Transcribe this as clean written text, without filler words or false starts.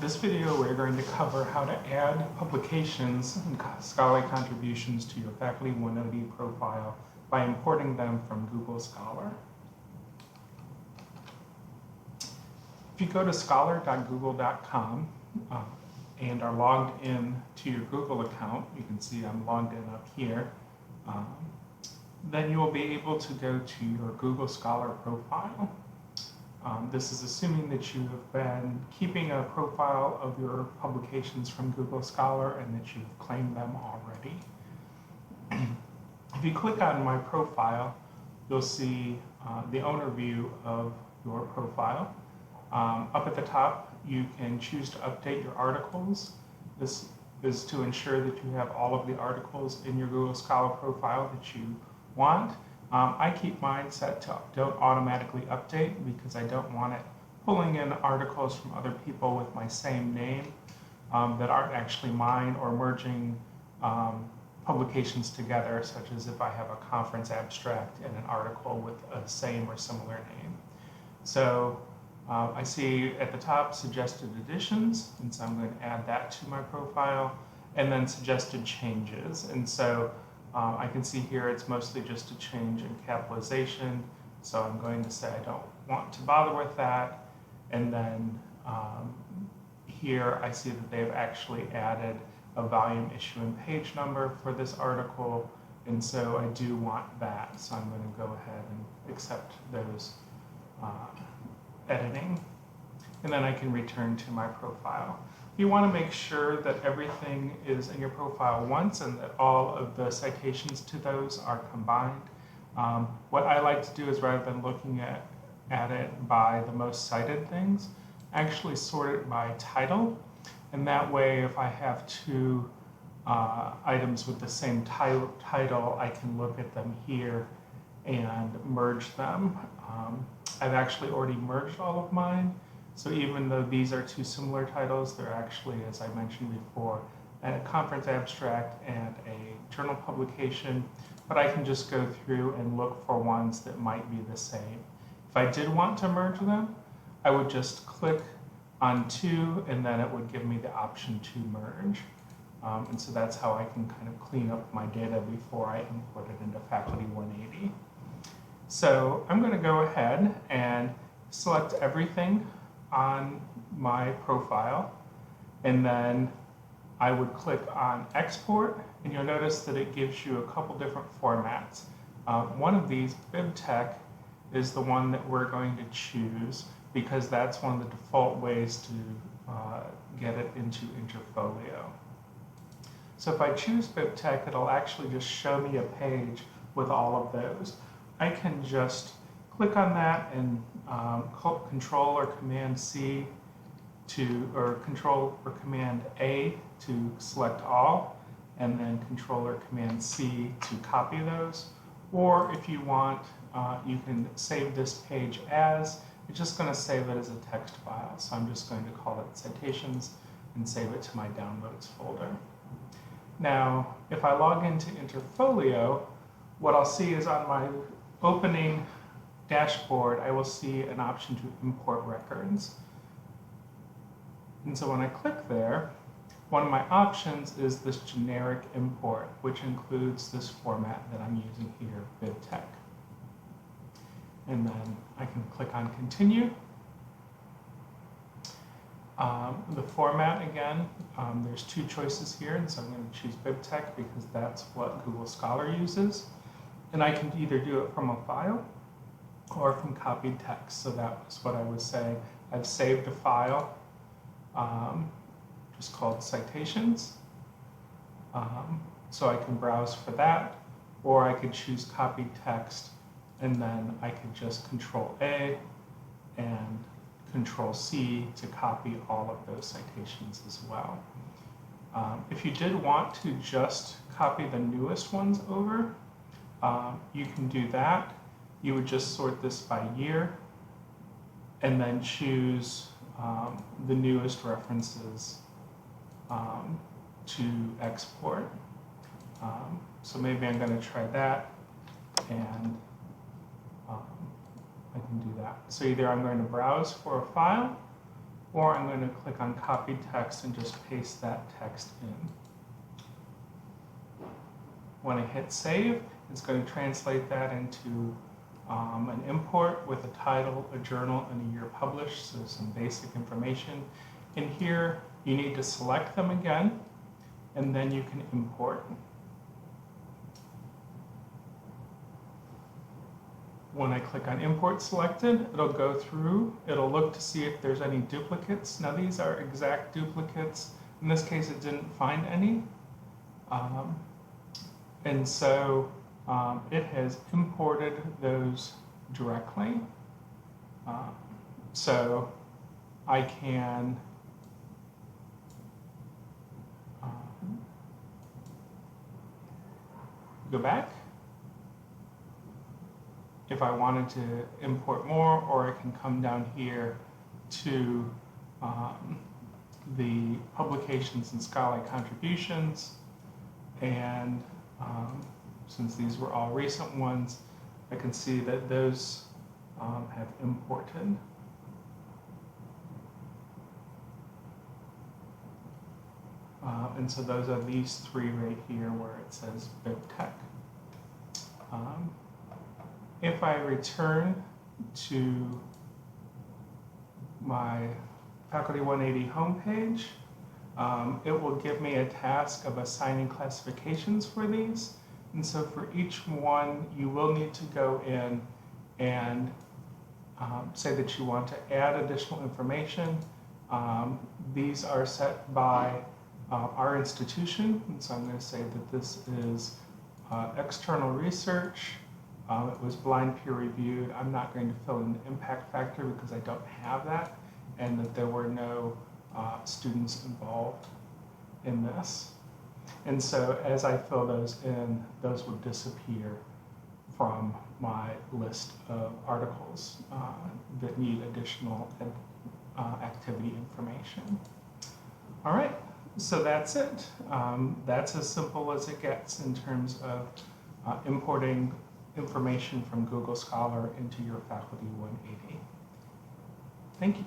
this video we're going to cover how to add publications and scholarly contributions to your Faculty180 profile by importing them from Google Scholar. If you go to scholar.google.com and are logged in to your Google account, you can see I'm logged in up here, then you will be able to go to your Google Scholar profile. This is assuming that you have been keeping a profile of your publications from Google Scholar and that you've claimed them already. If you click on My Profile, you'll see the owner view of your profile. Up at the top, you can choose to update your articles. This is to ensure that you have all of the articles in your Google Scholar profile that you want. I keep mine set to don't automatically update because I don't want it pulling in articles from other people with my same name that aren't actually mine, or merging publications together, such as if I have a conference abstract and an article with a same or similar name. So I see at the top suggested additions, and so I'm going to add that to my profile, and then suggested changes. And so I can see here it's mostly just a change in capitalization, so I'm going to say I don't want to bother with that. And then here I see that they've actually added a volume, issue, and page number for this article, and so I do want that. So I'm going to go ahead and accept those editing, and then I can return to my profile. You want to make sure that everything is in your profile once and that all of the citations to those are combined. What I like to do is, rather than looking at it by the most cited things, actually sort it by title. And that way, if I have two items with the same title, I can look at them here and merge them. I've actually already merged all of mine. So even though these are two similar titles, they're actually, as I mentioned before, a conference abstract and a journal publication, but I can just go through and look for ones that might be the same. If I did want to merge them, I would just click on two, and then it would give me the option to merge. And so that's how I can kind of clean up my data before I import it into Faculty180. So I'm going to go ahead and select everything on my profile, and then I would click on export, and you'll notice that it gives you a couple different formats. One of these, BibTeX, is the one that we're going to choose because that's one of the default ways to get it into Interfolio. So if I choose BibTeX, it'll actually just show me a page with all of those. I can just click on that and Control or Command C or Control or Command A to select all, and then Control or Command C to copy those. Or if you want, you can save this page as. It's just going to save it as a text file. So I'm just going to call it Citations and save it to my Downloads folder. Now, if I log into Interfolio, what I'll see is on my opening dashboard, I will see an option to import records. And so when I click there, one of my options is this generic import, which includes this format that I'm using here, BibTeX. And then I can click on Continue. The format, again, there's two choices here, and so I'm going to choose BibTeX because that's what Google Scholar uses. And I can either do it from a file or from copied text. So that was what I was saying. I've saved a file just called Citations. So I can browse for that, or I could choose copied text, and then I could just Control A and Control C to copy all of those citations as well. If you did want to just copy the newest ones over, you can do that. You would just sort this by year and then choose the newest references to export. So maybe I'm going to try that, and I can do that. So either I'm going to browse for a file, or I'm going to click on copy text and just paste that text in. When I hit save, it's going to translate that into an import with a title, a journal, and a year published, so some basic information. In here, you need to select them again, and then you can import. When I click on import selected, it'll go through, it'll look to see if there's any duplicates. Now these are exact duplicates. In this case, it didn't find any. And so it has imported those directly. So I can go back if I wanted to import more, or I can come down here to the publications and scholarly contributions, and since these were all recent ones, I can see that those have imported. And so those are these three right here where it says BibTech. If I return to my Faculty180 homepage, it will give me a task of assigning classifications for these. And so for each one, you will need to go in and say that you want to add additional information. These are set by our institution, and so I'm going to say that this is external research. It was blind peer reviewed. I'm not going to fill in the impact factor because I don't have that, and that there were no students involved in this. And so as I fill those in, those would disappear from my list of articles that need additional activity information. All right, so that's it. That's as simple as it gets in terms of importing information from Google Scholar into your Faculty180. Thank you.